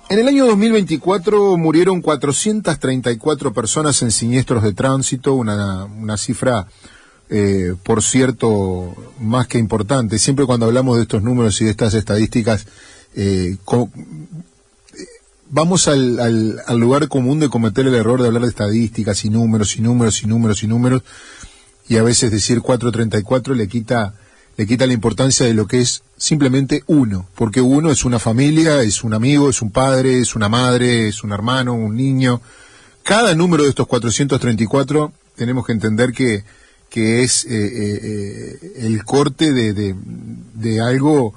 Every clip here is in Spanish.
En el año 2024 murieron 434 personas en siniestros de tránsito, una cifra, por cierto, más que importante. Siempre cuando hablamos de estos números y de estas estadísticas, vamos al lugar común de cometer el error de hablar de estadísticas y números y números y números y números, y a veces decir 434 le quita la importancia de lo que es simplemente uno, porque uno es una familia, es un amigo, es un padre, es una madre, es un hermano, un niño. Cada número de estos 434 tenemos que entender que es el corte de algo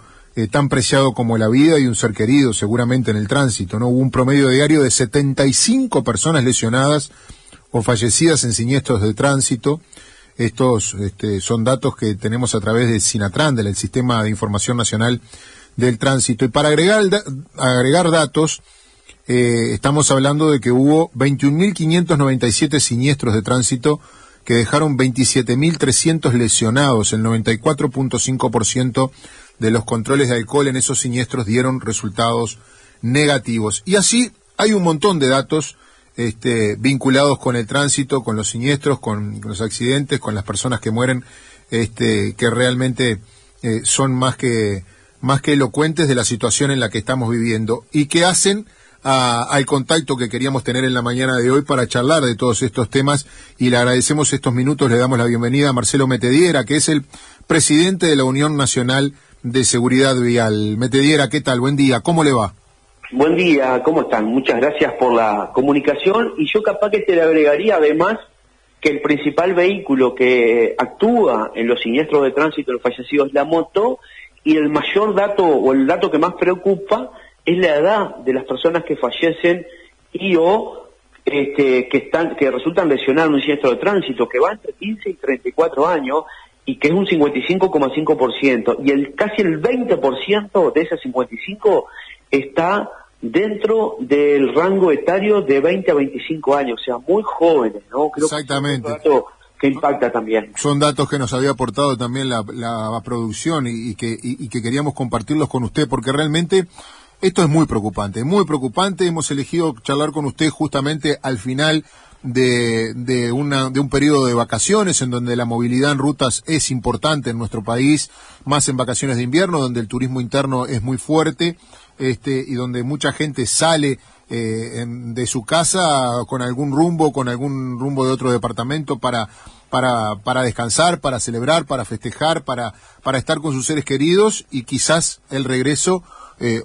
tan preciado como la vida y un ser querido, seguramente en el tránsito, ¿no? Hubo un promedio diario de 75 personas lesionadas o fallecidas en siniestros de tránsito. Estos son datos que tenemos a través del SINATRAN, del Sistema de Información Nacional del Tránsito. Y para agregar datos, estamos hablando de que hubo 21.597 siniestros de tránsito que dejaron 27.300 lesionados. El 94.5% de los controles de alcohol en esos siniestros dieron resultados negativos. Y así hay un montón de datos vinculados con el tránsito, con los siniestros, con los accidentes, con las personas que mueren, que realmente son más que elocuentes de la situación en la que estamos viviendo y que hacen al contacto que queríamos tener en la mañana de hoy para charlar de todos estos temas, y le agradecemos estos minutos. Le damos la bienvenida a Marcelo Metediera, que es el presidente de la Unión Nacional de Seguridad Vial. Metediera, ¿qué tal? Buen día, ¿cómo le va? Buen día, ¿cómo están? Muchas gracias por la comunicación, y yo capaz que te le agregaría además que el principal vehículo que actúa en los siniestros de tránsito, los fallecidos, es la moto, y el mayor dato, o el dato que más preocupa, es la edad de las personas que fallecen y que resultan lesionadas en un siniestro de tránsito, que va entre 15 y 34 años, y que es un 55,5%, y casi el 20% de ese 55 está dentro del rango etario de 20 a 25 años, o sea, muy jóvenes, ¿no? Creo Exactamente. Que es un dato que impacta también. Son datos que nos había aportado también la producción y que queríamos compartirlos con usted, porque realmente esto es muy preocupante, muy preocupante. Hemos elegido charlar con usted justamente al final de un periodo de vacaciones en donde la movilidad en rutas es importante en nuestro país, más en vacaciones de invierno, donde el turismo interno es muy fuerte, y donde mucha gente sale de su casa con algún rumbo de otro departamento para descansar, para celebrar, para festejar, para estar con sus seres queridos, y quizás el regreso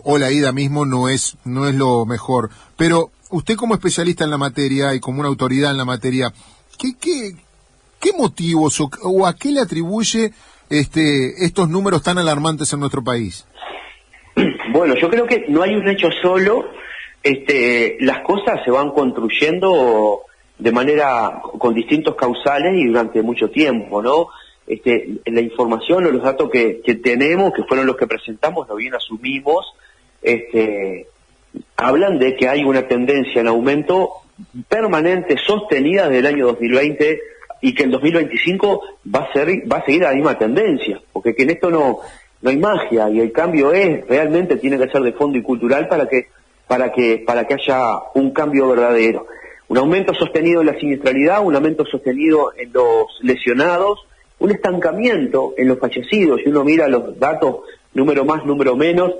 o la ida mismo no es lo mejor. Pero usted, como especialista en la materia y como una autoridad en la materia, ¿qué motivos o a qué le atribuye estos números tan alarmantes en nuestro país? Bueno, yo creo que no hay un hecho solo. Las cosas se van construyendo de manera con distintos causales y durante mucho tiempo, ¿no? La información o los datos que tenemos, que fueron los que presentamos, lo bien asumimos, hablan de que hay una tendencia en aumento permanente, sostenida desde el año 2020, y que en 2025 va a seguir la misma tendencia, porque que en esto no hay magia, y el cambio realmente tiene que ser de fondo y cultural para que haya un cambio verdadero. Un aumento sostenido en la siniestralidad, un aumento sostenido en los lesionados, un estancamiento en los fallecidos. Si uno mira los datos, número más, número menos,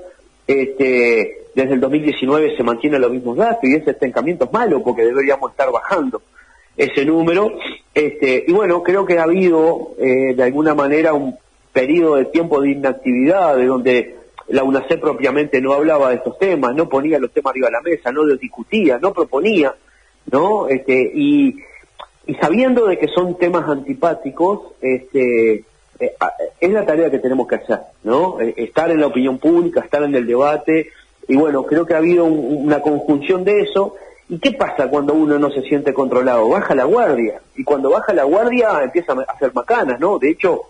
desde el 2019 se mantienen los mismos datos, y ese estancamiento es malo porque deberíamos estar bajando ese número. Y bueno, creo que ha habido de alguna manera un periodo de tiempo de inactividad, de donde la UNACEP propiamente no hablaba de estos temas, no ponía los temas arriba de la mesa, no los discutía, no proponía, ¿no? Y sabiendo de que son temas antipáticos, es la tarea que tenemos que hacer, ¿no? Estar en la opinión pública, estar en el debate, y bueno, creo que ha habido una conjunción de eso. ¿Y qué pasa cuando uno no se siente controlado? Baja la guardia, y cuando baja la guardia empieza a hacer macanas, ¿no? De hecho,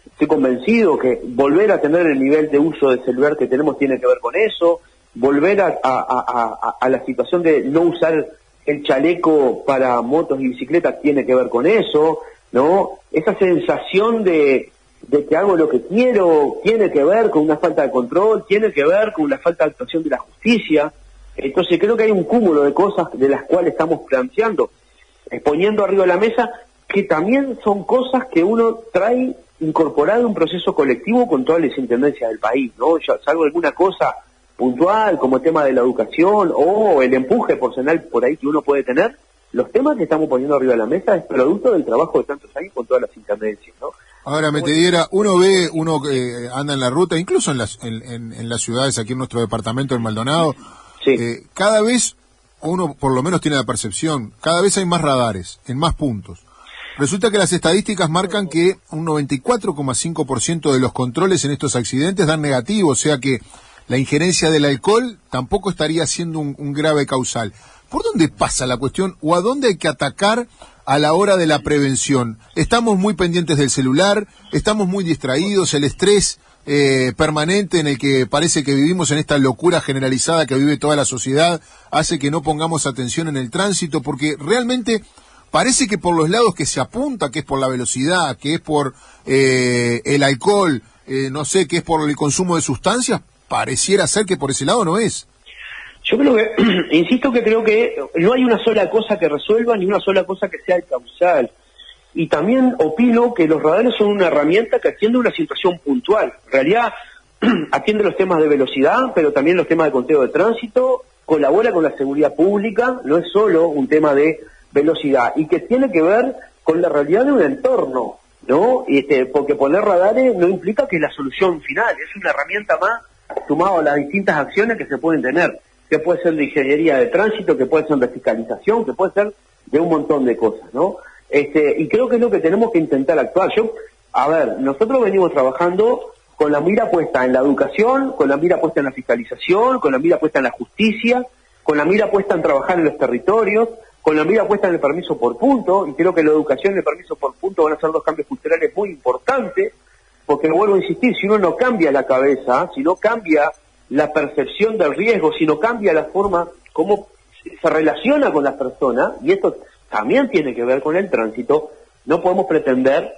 estoy convencido que volver a tener el nivel de uso del celular que tenemos tiene que ver con eso, volver a la situación de no usar el chaleco para motos y bicicletas tiene que ver con eso, ¿no? Esa sensación de que hago lo que quiero tiene que ver con una falta de control, tiene que ver con una falta de actuación de la justicia, Entonces creo que hay un cúmulo de cosas de las cuales estamos planteando, poniendo arriba de la mesa, que también son cosas que uno trae incorporado en un proceso colectivo con todas las intendencias del país, ¿no? Ya, salvo alguna cosa puntual, como el tema de la educación, o el empuje personal por ahí que uno puede tener, los temas que estamos poniendo arriba de la mesa es producto del trabajo de tantos años con todas las intendencias, ¿no? Ahora, Metediera, uno anda en la ruta, incluso en las ciudades, aquí en nuestro departamento, en Maldonado, Sí. Cada vez, uno por lo menos tiene la percepción, cada vez hay más radares, en más puntos. Resulta que las estadísticas marcan que un 94,5% de los controles en estos accidentes dan negativo, o sea que la injerencia del alcohol tampoco estaría siendo un grave causal. ¿Por dónde pasa la cuestión o a dónde hay que atacar a la hora de la prevención? Estamos muy pendientes del celular, estamos muy distraídos, el estrés permanente en el que parece que vivimos en esta locura generalizada que vive toda la sociedad hace que no pongamos atención en el tránsito, porque realmente parece que por los lados que se apunta, que es por la velocidad, que es por el alcohol, no sé, que es por el consumo de sustancias, pareciera ser que por ese lado no es. Yo creo que, insisto que creo que no hay una sola cosa que resuelva ni una sola cosa que sea el causal. Y también opino que los radares son una herramienta que atiende una situación puntual. En realidad, atiende los temas de velocidad, pero también los temas de conteo de tránsito, colabora con la seguridad pública, no es solo un tema de velocidad, y que tiene que ver con la realidad de un entorno, ¿no? Porque poner radares no implica que es la solución final, es una herramienta más sumado a las distintas acciones que se pueden tener, que puede ser de ingeniería de tránsito, que puede ser de fiscalización, que puede ser de un montón de cosas, ¿no? Y creo que es lo que tenemos que intentar actuar. Nosotros venimos trabajando con la mira puesta en la educación, con la mira puesta en la fiscalización, con la mira puesta en la justicia, con la mira puesta en trabajar en los territorios, con la mira puesta en el permiso por punto, y creo que la educación y el permiso por punto van a ser dos cambios culturales muy importantes, porque vuelvo a insistir, si uno no cambia la cabeza, si no cambia la percepción del riesgo, si no cambia la forma como se relaciona con las personas, y esto también tiene que ver con el tránsito, no podemos pretender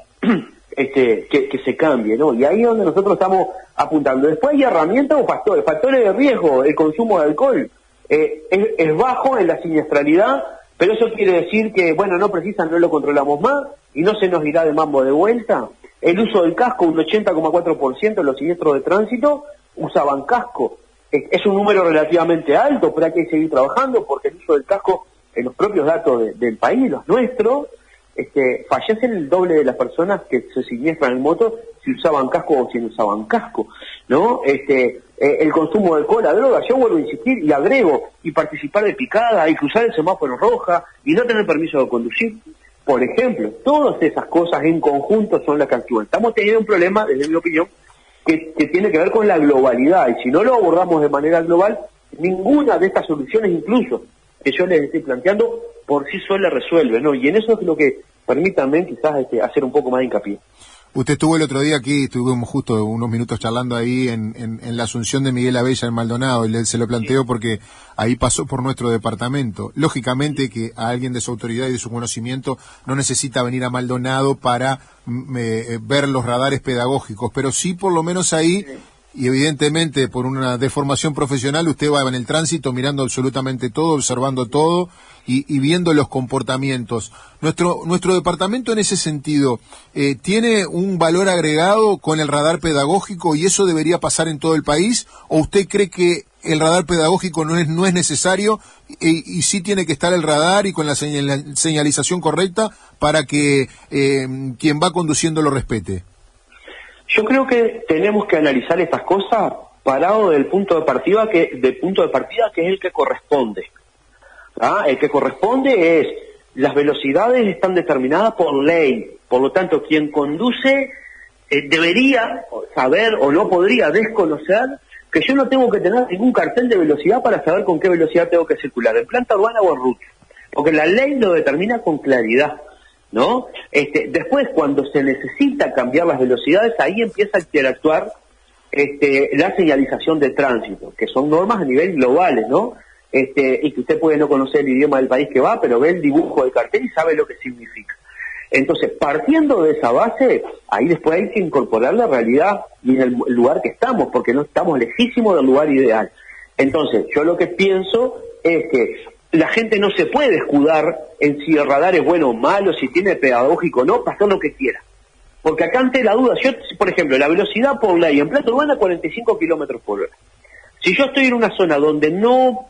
que se cambie, ¿no? Y ahí es donde nosotros estamos apuntando. Después hay herramientas o factores de riesgo. El consumo de alcohol es bajo en la siniestralidad, pero eso quiere decir que, bueno, no lo controlamos más y no se nos irá de mambo de vuelta. El uso del casco, un 80,4% de los siniestros de tránsito usaban casco. Es un número relativamente alto, pero hay que seguir trabajando porque el uso del casco, en los propios datos del país, los nuestros, fallecen el doble de las personas que se siniestran en moto si usaban casco o si no usaban casco, ¿no? El consumo de alcohol, la droga, yo vuelvo a insistir y agrego, y participar de picada, y cruzar el semáforo roja, y no tener permiso de conducir, por ejemplo. Todas esas cosas en conjunto son las que actúan. Estamos teniendo un problema, desde mi opinión, que tiene que ver con la globalidad, y si no lo abordamos de manera global, ninguna de estas soluciones, incluso que yo les estoy planteando, por sí sola resuelve, ¿no? Y en eso es lo que, permítanme quizás hacer un poco más de hincapié. Usted estuvo el otro día aquí, estuvimos justo unos minutos charlando ahí en la Asunción de Miguel Abella en Maldonado, y se lo planteo porque ahí pasó por nuestro departamento. Lógicamente que a alguien de su autoridad y de su conocimiento no necesita venir a Maldonado para ver los radares pedagógicos, pero sí por lo menos ahí, y evidentemente por una deformación profesional, usted va en el tránsito mirando absolutamente todo, observando todo y viendo los comportamientos. Nuestro departamento en ese sentido tiene un valor agregado con el radar pedagógico y eso debería pasar en todo el país, ¿o usted cree que el radar pedagógico no es necesario y sí tiene que estar el radar y con la señalización correcta para que quien va conduciendo lo respete? Yo creo que tenemos que analizar estas cosas parado del punto de partida que es el que corresponde. ¿Ah? El que corresponde es, las velocidades están determinadas por ley, por lo tanto quien conduce debería saber o no podría desconocer que yo no tengo que tener ningún cartel de velocidad para saber con qué velocidad tengo que circular, en planta urbana o en ruta, porque la ley lo determina con claridad, ¿no? Después, cuando se necesita cambiar las velocidades, ahí empieza a interactuar la señalización de tránsito, que son normas a nivel globales, ¿no? Y que usted puede no conocer el idioma del país que va, pero ve el dibujo del cartel y sabe lo que significa. Entonces, partiendo de esa base, ahí después hay que incorporar la realidad y en el lugar que estamos, porque no estamos lejísimos del lugar ideal. Entonces, yo lo que pienso es que la gente no se puede escudar en si el radar es bueno o malo, si tiene pedagógico o no, para hacer lo que quiera. Porque acá ante la duda, yo, por ejemplo, la velocidad por ley en Plata Urbana 45 kilómetros por hora. Si yo estoy en una zona donde no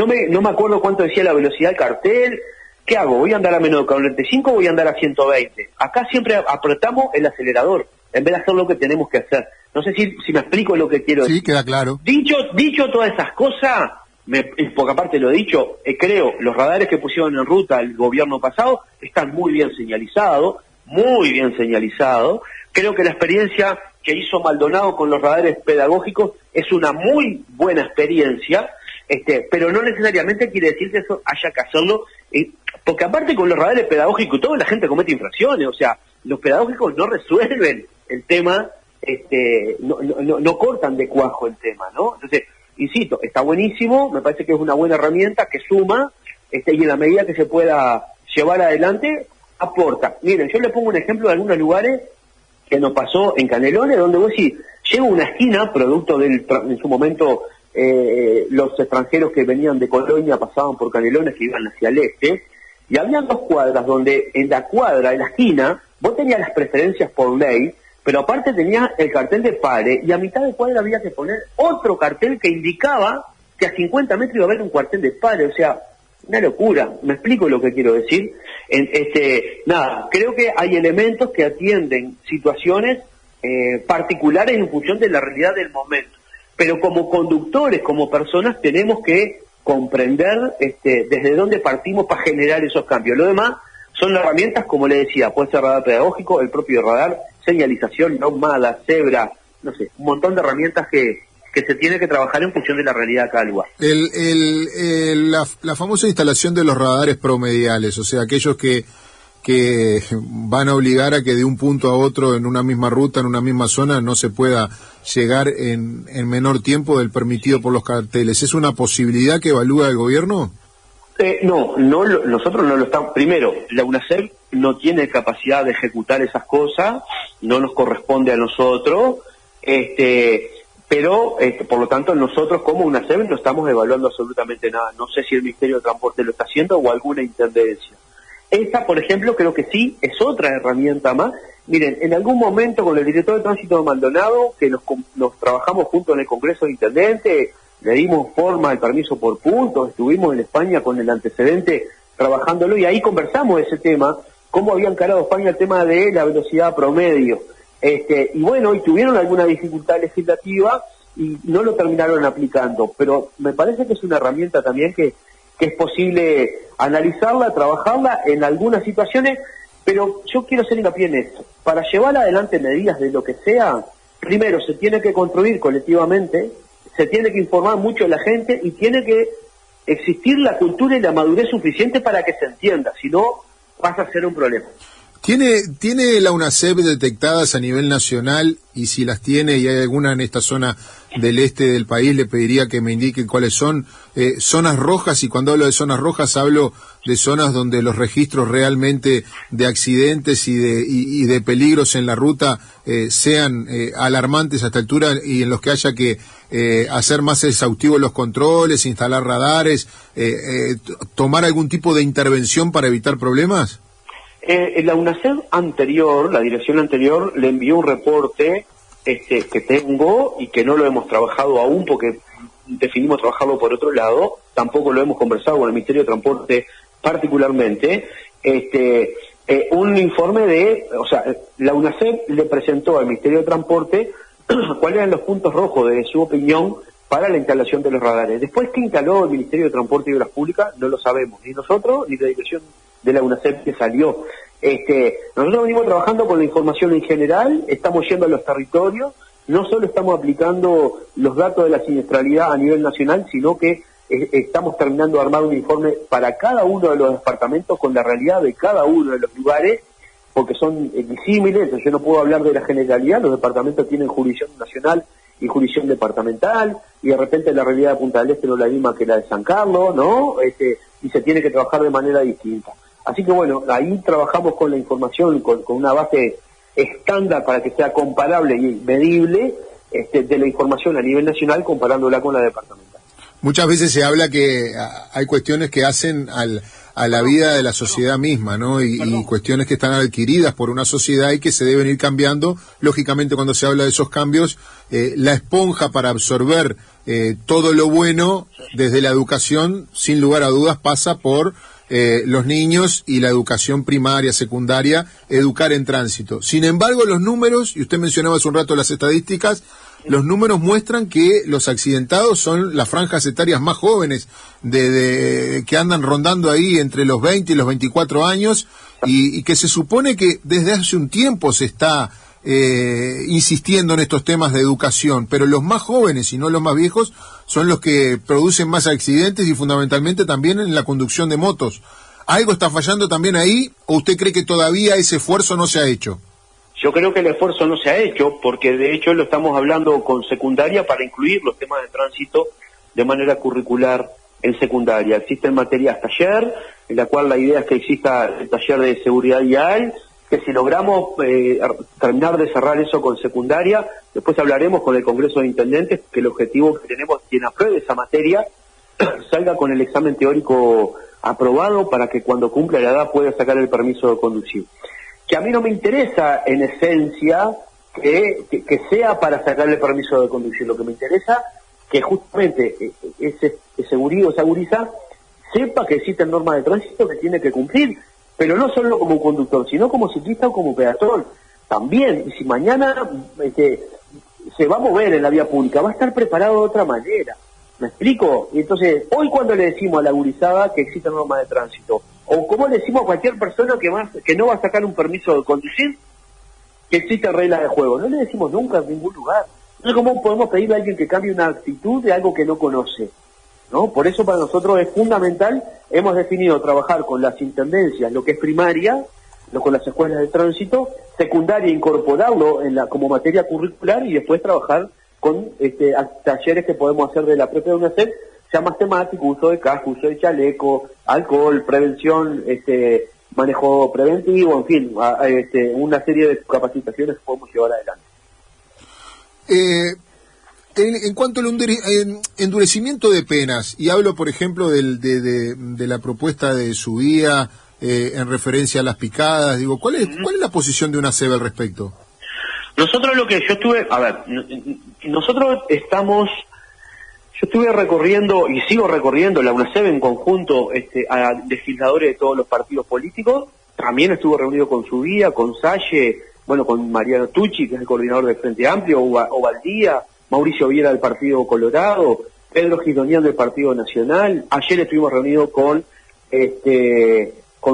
me acuerdo cuánto decía la velocidad del cartel, ¿qué hago? ¿Voy a andar a menos de 45 o voy a andar a 120? Acá siempre apretamos el acelerador, en vez de hacer lo que tenemos que hacer. No sé si me explico lo que quiero decir. Sí, queda claro. Dicho todas esas cosas, porque aparte lo he dicho, creo, los radares que pusieron en ruta el gobierno pasado están muy bien señalizados. Creo que la experiencia que hizo Maldonado con los radares pedagógicos es una muy buena experiencia, pero no necesariamente quiere decir que eso haya que hacerlo, porque aparte con los radares pedagógicos toda la gente comete infracciones, o sea, los pedagógicos no resuelven el tema, no cortan de cuajo el tema, ¿no? Entonces, insisto, está buenísimo, me parece que es una buena herramienta que suma, y en la medida que se pueda llevar adelante, aporta. Miren, yo le pongo un ejemplo de algunos lugares que nos pasó en Canelones, donde vos decís, llego a una esquina, producto en su momento, los extranjeros que venían de Colonia pasaban por Canelones que iban hacia el este, y había 2 cuadras donde en la cuadra, en la esquina, vos tenías las preferencias por ley, pero aparte tenías el cartel de pare, y a mitad de cuadra había que poner otro cartel que indicaba que a 50 metros iba a haber un cuartel de pare, o sea, una locura. ¿Me explico lo que quiero decir? Creo que hay elementos que atienden situaciones particulares en función de la realidad del momento. Pero como conductores, como personas, tenemos que comprender desde dónde partimos para generar esos cambios. Lo demás son herramientas, como le decía, puede ser radar pedagógico, el propio radar, señalización, nomada, cebra, no sé, un montón de herramientas que se tiene que trabajar en función de la realidad de cada lugar. La famosa instalación de los radares promediales, o sea, aquellos que van a obligar a que de un punto a otro en una misma ruta, en una misma zona, no se pueda llegar en menor tiempo del permitido por los carteles. ¿Es una posibilidad que evalúa el gobierno? Nosotros no lo estamos. Primero, la UNACEP no tiene capacidad de ejecutar esas cosas, no nos corresponde a nosotros, pero por lo tanto nosotros como UNACEP no estamos evaluando absolutamente nada. No sé si el Ministerio de Transporte lo está haciendo o alguna intendencia. Esta, por ejemplo, creo que sí, es otra herramienta más. Miren, en algún momento con el director de tránsito de Maldonado, que nos trabajamos juntos en el Congreso de Intendentes, le dimos forma al permiso por puntos, estuvimos en España con el antecedente trabajándolo y ahí conversamos de ese tema, cómo había encarado España el tema de la velocidad promedio. Y bueno, y tuvieron alguna dificultad legislativa y no lo terminaron aplicando, pero me parece que es una herramienta también que es posible analizarla, trabajarla en algunas situaciones, pero yo quiero hacer hincapié en esto. Para llevar adelante medidas de lo que sea, primero se tiene que construir colectivamente, se tiene que informar mucho a la gente y tiene que existir la cultura y la madurez suficiente para que se entienda, si no pasa a ser un problema. ¿Tiene la UNACEP detectadas a nivel nacional? Y si las tiene y hay alguna en esta zona del este del país, le pediría que me indique cuáles son zonas rojas, y cuando hablo de zonas rojas hablo de zonas donde los registros realmente de accidentes y de peligros en la ruta sean alarmantes a esta altura, y en los que haya que hacer más exhaustivos los controles, instalar radares, tomar algún tipo de intervención para evitar problemas. La UNACEP anterior, la dirección anterior, le envió un reporte que tengo y que no lo hemos trabajado aún porque definimos trabajarlo por otro lado, tampoco lo hemos conversado con el Ministerio de Transporte particularmente, un informe la UNACEP le presentó al Ministerio de Transporte cuáles eran los puntos rojos de su opinión para la instalación de los radares. Después que instaló el Ministerio de Transporte y Obras Públicas, no lo sabemos, ni nosotros, ni la dirección de la UNACEP que salió. Nosotros venimos trabajando con la información en general, estamos yendo a los territorios, no solo estamos aplicando los datos de la siniestralidad a nivel nacional, sino que estamos terminando de armar un informe para cada uno de los departamentos con la realidad de cada uno de los lugares, porque son disímiles, entonces yo no puedo hablar de la generalidad, los departamentos tienen jurisdicción nacional y jurisdicción departamental, y de repente la realidad de Punta del Este no es la misma que la de San Carlos, ¿no? Y se tiene que trabajar de manera distinta. Así que bueno, ahí trabajamos con la información, con una base estándar para que sea comparable y medible de la información a nivel nacional comparándola con la departamental. Muchas veces se habla que hay cuestiones que hacen a la vida de la sociedad misma, ¿no? Y cuestiones que están adquiridas por una sociedad y que se deben ir cambiando. Lógicamente, cuando se habla de esos cambios, la esponja para absorber todo lo bueno desde la educación, sin lugar a dudas, pasa por los niños y la educación primaria, secundaria, educar en tránsito. Sin embargo, los números, y usted mencionaba hace un rato las estadísticas, los números muestran que los accidentados son las franjas etarias más jóvenes que andan rondando ahí entre los 20 y los 24 años y que se supone que desde hace un tiempo se está insistiendo en estos temas de educación, pero los más jóvenes y no los más viejos son los que producen más accidentes y fundamentalmente también en la conducción de motos. ¿Algo está fallando también ahí o usted cree que todavía ese esfuerzo no se ha hecho? Yo creo que el esfuerzo no se ha hecho porque de hecho lo estamos hablando con secundaria para incluir los temas de tránsito de manera curricular en secundaria. Existen materias taller, en la cual la idea es que exista el taller de seguridad vial, que si logramos terminar de cerrar eso con secundaria, después hablaremos con el Congreso de Intendentes, que el objetivo que tenemos, quien apruebe esa materia, salga con el examen teórico aprobado para que cuando cumpla la edad pueda sacar el permiso de conducir. Que a mí no me interesa, en esencia, que sea para sacar el permiso de conducir. Lo que me interesa que justamente ese esa gurisa, sepa que existen normas de tránsito que tiene que cumplir, pero no solo como conductor, sino como ciclista o como peatón. También, y si mañana se va a mover en la vía pública, va a estar preparado de otra manera. ¿Me explico? Y entonces, hoy cuando le decimos a la gurizada que existen normas de tránsito, o como le decimos a cualquier persona que no va a sacar un permiso de conducir, que existen reglas de juego, no le decimos nunca en ningún lugar. No sé cómo podemos pedirle a alguien que cambie una actitud de algo que no conoce, ¿no? Por eso para nosotros es fundamental, hemos definido trabajar con las intendencias, lo que es primaria, con las escuelas de tránsito, secundaria incorporarlo como materia curricular y después trabajar con talleres que podemos hacer de la propia UNICEF, sea más temático, uso de casco, uso de chaleco, alcohol, prevención, manejo preventivo, en fin, una serie de capacitaciones que podemos llevar adelante. En cuanto al endurecimiento de penas, y hablo por ejemplo de la propuesta de Subía en referencia a las picadas, digo, ¿cuál es la posición de UNACEB al respecto? Nosotros yo estuve recorriendo y sigo recorriendo la UNACEB en conjunto a legisladores de todos los partidos políticos. También estuve reunido con Subía, con Salle, con Mariano Tucci, que es el coordinador del Frente Amplio, Ovaldía, Mauricio Viera del Partido Colorado, Pedro Gidonian del Partido Nacional. Ayer estuvimos reunidos con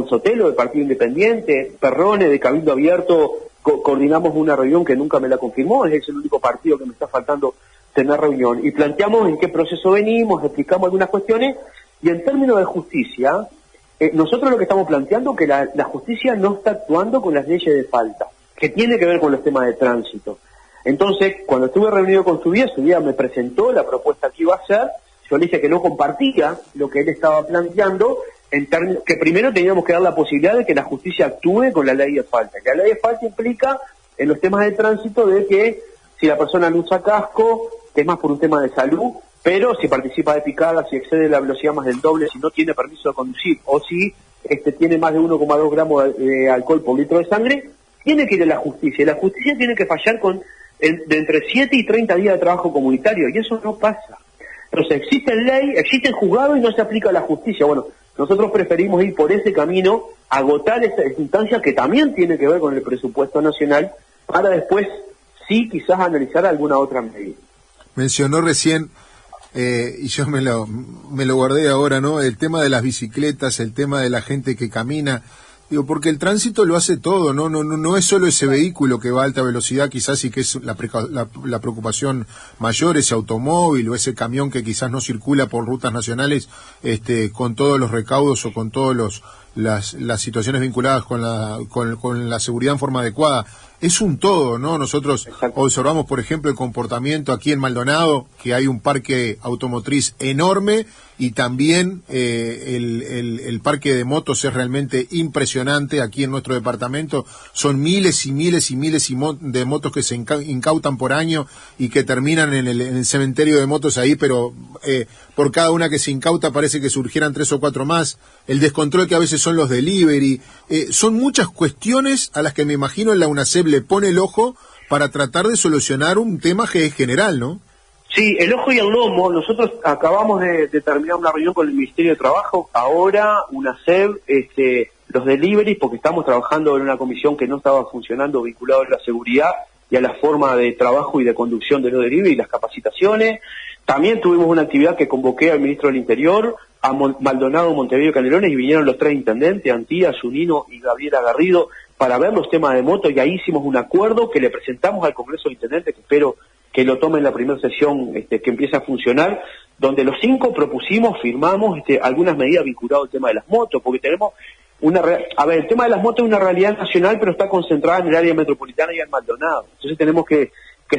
Sotelo del Partido Independiente, Perrone de Cabildo Abierto. Coordinamos una reunión que nunca me la confirmó, es el único partido que me está faltando tener reunión, y planteamos en qué proceso venimos, explicamos algunas cuestiones, y en términos de justicia, nosotros lo que estamos planteando es que la justicia no está actuando con las leyes de falta, que tiene que ver con los temas de tránsito. Entonces, cuando estuve reunido con Subía me presentó la propuesta que iba a hacer, yo le dije que no compartía lo que él estaba planteando, que primero teníamos que dar la posibilidad de que la justicia actúe con la ley de falta. Que la ley de falta implica, en los temas de tránsito, de que si la persona no usa casco, que es más por un tema de salud, pero si participa de picada, si excede la velocidad más del doble, si no tiene permiso de conducir, o si tiene más de 1,2 gramos de alcohol por litro de sangre, tiene que ir a la justicia. Y la justicia tiene que fallar de entre 7 y 30 días de trabajo comunitario, y eso no pasa. Entonces existe ley, existe juzgado y no se aplica a la justicia. Bueno, nosotros preferimos ir por ese camino, agotar esa instancia que también tiene que ver con el presupuesto nacional, para después sí quizás analizar alguna otra medida. Mencionó recién, y yo me lo guardé ahora, ¿no? El tema de las bicicletas, el tema de la gente que camina. Digo, porque el tránsito lo hace todo, no es solo ese vehículo que va a alta velocidad, quizás sí que es la preocupación mayor, ese automóvil o ese camión que quizás no circula por rutas nacionales con todos los recaudos o con todos las situaciones vinculadas con la seguridad en forma adecuada. Es un todo, ¿no? Nosotros observamos, por ejemplo, el comportamiento aquí en Maldonado, que hay un parque automotriz enorme, y también el parque de motos es realmente impresionante aquí en nuestro departamento. Son miles y miles y miles de motos que se incautan por año y que terminan en el cementerio de motos ahí, pero por cada una que se incauta parece que surgieran 3 o 4 más. El descontrol que a veces son los delivery. Son muchas cuestiones a las que me imagino en la UNACEP le pone el ojo para tratar de solucionar un tema que es general, ¿no? Sí, el ojo y el lomo. Nosotros acabamos de terminar una reunión con el Ministerio de Trabajo. Ahora, UNACEP, los deliveries, porque estamos trabajando en una comisión que no estaba funcionando vinculado a la seguridad y a la forma de trabajo y de conducción de los deliveries y las capacitaciones. También tuvimos una actividad que convoqué al Ministro del Interior, a Maldonado, Montevideo y Canelones, y vinieron los 3 intendentes, Antía, Zunino y Gabriela Garrido, para ver los temas de moto, y ahí hicimos un acuerdo que le presentamos al Congreso de Intendentes, que espero que lo tome en la primera sesión que empieza a funcionar, donde los 5 propusimos, firmamos algunas medidas vinculadas al tema de las motos, porque tenemos el tema de las motos es una realidad nacional, pero está concentrada en el área metropolitana y en Maldonado. Entonces tenemos que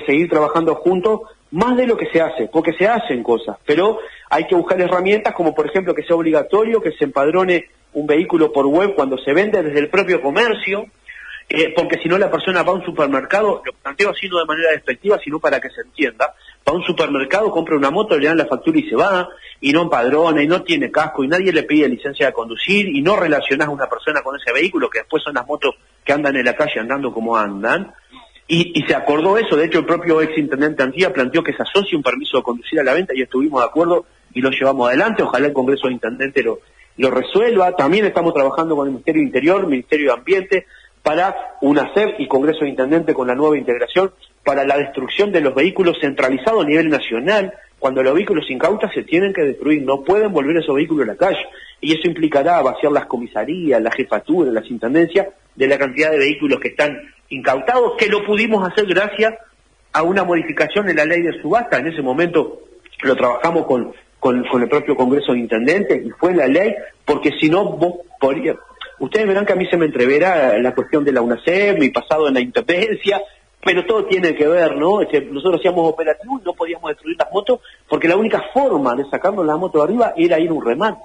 seguir trabajando juntos, más de lo que se hace, porque se hacen cosas, pero hay que buscar herramientas como, por ejemplo, que sea obligatorio que se empadrone un vehículo por web cuando se vende desde el propio comercio, porque si no la persona va a un supermercado, lo planteo así no de manera despectiva, sino para que se entienda, va a un supermercado, compra una moto, le dan la factura y se va, y no empadrona, y no tiene casco, y nadie le pide licencia de conducir, y no relacionás a una persona con ese vehículo, que después son las motos que andan en la calle andando como andan. Y se acordó eso. De hecho el propio exintendente Antía planteó que se asocie un permiso de conducir a la venta, y estuvimos de acuerdo y lo llevamos adelante. Ojalá el Congreso de Intendentes lo resuelva. También estamos trabajando con el Ministerio de Interior, Ministerio de Ambiente, para UNACEP y Congreso de Intendentes con la nueva integración, para la destrucción de los vehículos centralizados a nivel nacional. Cuando los vehículos incautas se tienen que destruir, no pueden volver esos vehículos a la calle, y eso implicará vaciar las comisarías, las jefaturas, las intendencias de la cantidad de vehículos que están incautados, que lo pudimos hacer gracias a una modificación en la ley de subasta. En ese momento lo trabajamos con el propio Congreso de Intendentes, y fue la ley, porque si no, ustedes verán que a mí se me entreverá la cuestión de la UNACEP, mi pasado en la intendencia, pero todo tiene que ver, ¿no? Nosotros hacíamos operativos y no podíamos destruir las motos, porque la única forma de sacarnos la moto de arriba era ir a un remate.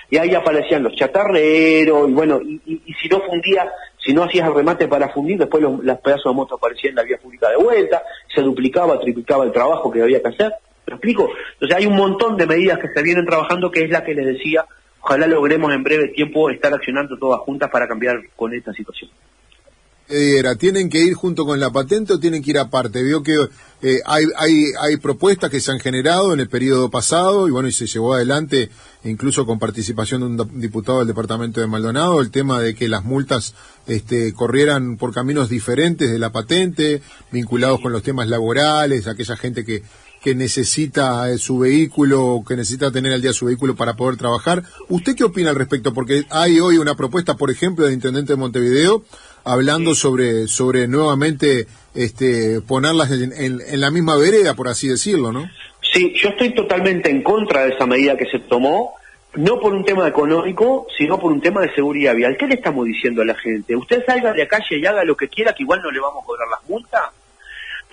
Y ahí aparecían los chatarreros, y bueno, y si no fundías, si no hacías el remate para fundir, después los pedazos de moto aparecían en la vía pública de vuelta, se duplicaba, triplicaba el trabajo que había que hacer. ¿Me explico? Entonces hay un montón de medidas que se vienen trabajando, que es la que les decía, ojalá logremos en breve tiempo estar accionando todas juntas para cambiar con esta situación. ¿Tienen que ir junto con la patente o tienen que ir aparte? Veo que hay propuestas que se han generado en el periodo pasado y bueno, y se llevó adelante incluso con participación de un diputado del departamento de Maldonado, el tema de que las multas corrieran por caminos diferentes de la patente, vinculados con los temas laborales, aquella gente que necesita su vehículo, que necesita tener al día su vehículo para poder trabajar. ¿Usted qué opina al respecto? Porque hay hoy una propuesta, por ejemplo, del intendente de Montevideo, hablando sobre nuevamente ponerlas en la misma vereda, por así decirlo, ¿no? Sí, yo estoy totalmente en contra de esa medida que se tomó, no por un tema económico, sino por un tema de seguridad vial. ¿Qué le estamos diciendo a la gente? Usted salga de la calle y haga lo que quiera, que igual no le vamos a cobrar las multas,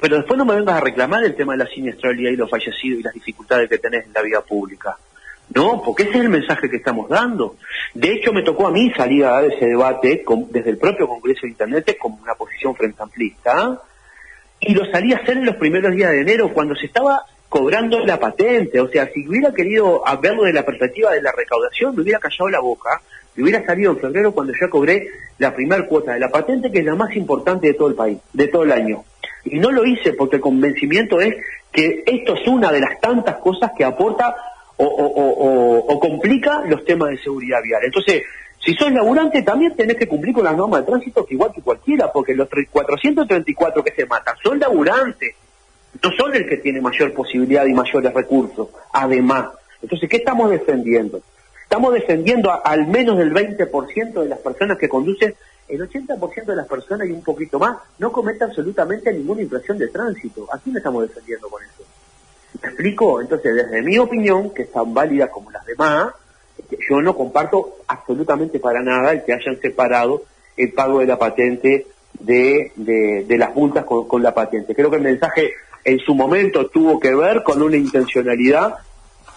pero después no me vengas a reclamar el tema de la siniestralidad y los fallecidos y las dificultades que tenés en la vida pública. No, porque ese es el mensaje que estamos dando. De hecho, me tocó a mí salir a dar ese debate desde el propio Congreso de Intendentes como una posición frente amplista, y lo salí a hacer en los primeros días de enero, cuando se estaba cobrando la patente. O sea, si hubiera querido verlo de la perspectiva de la recaudación, me hubiera callado la boca, me hubiera salido en febrero cuando ya cobré la primera cuota de la patente, que es la más importante de todo el país, de todo el año. Y no lo hice porque el convencimiento es que esto es una de las tantas cosas que aporta o complica los temas de seguridad vial. Entonces, si sos laburante, también tenés que cumplir con las normas de tránsito, que igual que cualquiera, porque los 434 que se matan son laburantes, no son el que tiene mayor posibilidad y mayores recursos, además. Entonces, ¿qué estamos defendiendo? Estamos defendiendo al menos el 20% de las personas que conducen. El 80% de las personas y un poquito más no cometen absolutamente ninguna infracción de tránsito. ¿A quién estamos defendiendo con eso? ¿Me explico? Entonces, desde mi opinión, que es tan válida como las demás, yo no comparto absolutamente para nada el que hayan separado el pago de la patente de las multas con la patente. Creo que el mensaje en su momento tuvo que ver con una intencionalidad,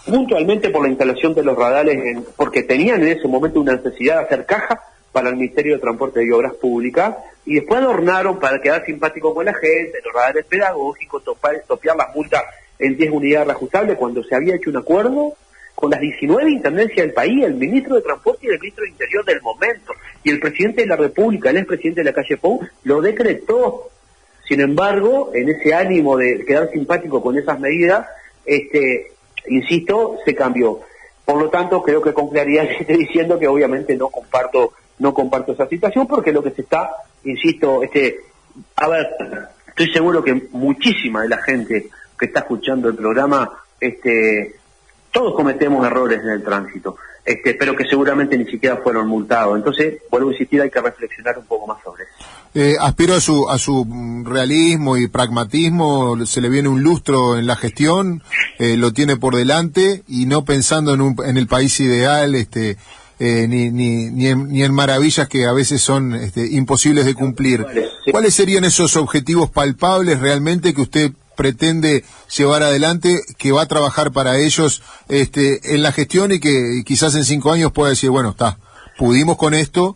puntualmente por la instalación de los radares, porque tenían en ese momento una necesidad de hacer caja para el Ministerio de Transporte y Obras Públicas, y después adornaron para quedar simpático con la gente, los radares pedagógicos, topear las multas en 10 unidades reajustables, cuando se había hecho un acuerdo con las 19 intendencias del país, el ministro de Transporte y el ministro de Interior del momento, y el presidente de la República, el expresidente de la calle Pou, lo decretó. Sin embargo, en ese ánimo de quedar simpático con esas medidas, insisto, se cambió. Por lo tanto, creo que con claridad estoy diciendo que obviamente no comparto esa situación, porque lo que se está, insisto, a ver, estoy seguro que muchísima de la gente que está escuchando el programa, todos cometemos errores en el tránsito, pero que seguramente ni siquiera fueron multados. Entonces, vuelvo a insistir, hay que reflexionar un poco más sobre eso. Aspiro a su realismo y pragmatismo, se le viene un lustro en la gestión, lo tiene por delante, y no pensando en el país ideal, ni en maravillas que a veces son imposibles de cumplir. Sí. ¿Cuáles serían esos objetivos palpables realmente que usted pretende llevar adelante, que va a trabajar para ellos en la gestión, y que quizás en 5 años pueda decir, bueno, pudimos con esto,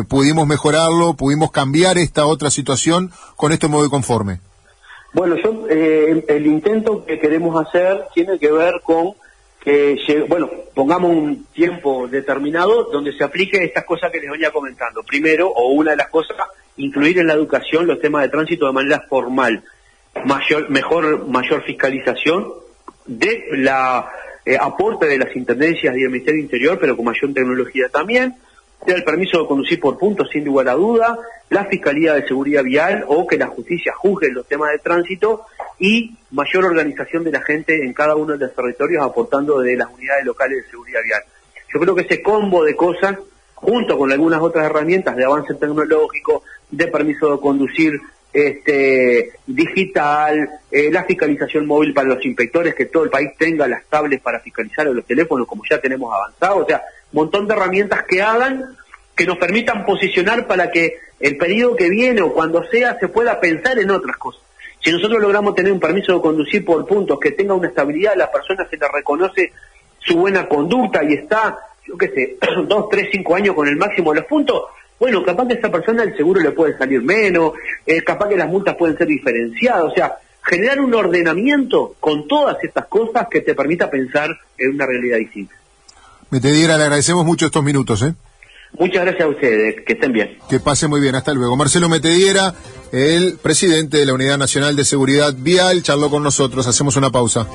pudimos mejorarlo, pudimos cambiar esta otra situación, con esto me voy conforme? Bueno, el intento que queremos hacer tiene que ver con que, pongamos un tiempo determinado donde se aplique estas cosas que les venía comentando. Primero, o una de las cosas, incluir en la educación los temas de tránsito de manera formal. Mayor fiscalización de la aporte de las intendencias y del Ministerio del Interior, pero con mayor tecnología también, el permiso de conducir por puntos sin lugar a duda, la Fiscalía de Seguridad Vial, o que la justicia juzgue los temas de tránsito, y mayor organización de la gente en cada uno de los territorios, aportando de las unidades locales de seguridad vial. Yo creo que ese combo de cosas, junto con algunas otras herramientas de avance tecnológico, de permiso de conducir digital, la fiscalización móvil para los inspectores, que todo el país tenga las tablets para fiscalizar los teléfonos, como ya tenemos avanzado, o sea, un montón de herramientas que nos permitan posicionar para que el periodo que viene o cuando sea se pueda pensar en otras cosas. Si nosotros logramos tener un permiso de conducir por puntos que tenga una estabilidad, la persona se le reconoce su buena conducta y está, 2, 3, 5 años con el máximo de los puntos, bueno, capaz que a esa persona el seguro le puede salir menos, capaz que las multas pueden ser diferenciadas, o sea, generar un ordenamiento con todas estas cosas que te permita pensar en una realidad distinta. Metediera, le agradecemos mucho estos minutos, Muchas gracias a ustedes, que estén bien. Que pasen muy bien, hasta luego. Marcelo Metediera, el presidente de la Unidad Nacional de Seguridad Vial, charló con nosotros, hacemos una pausa.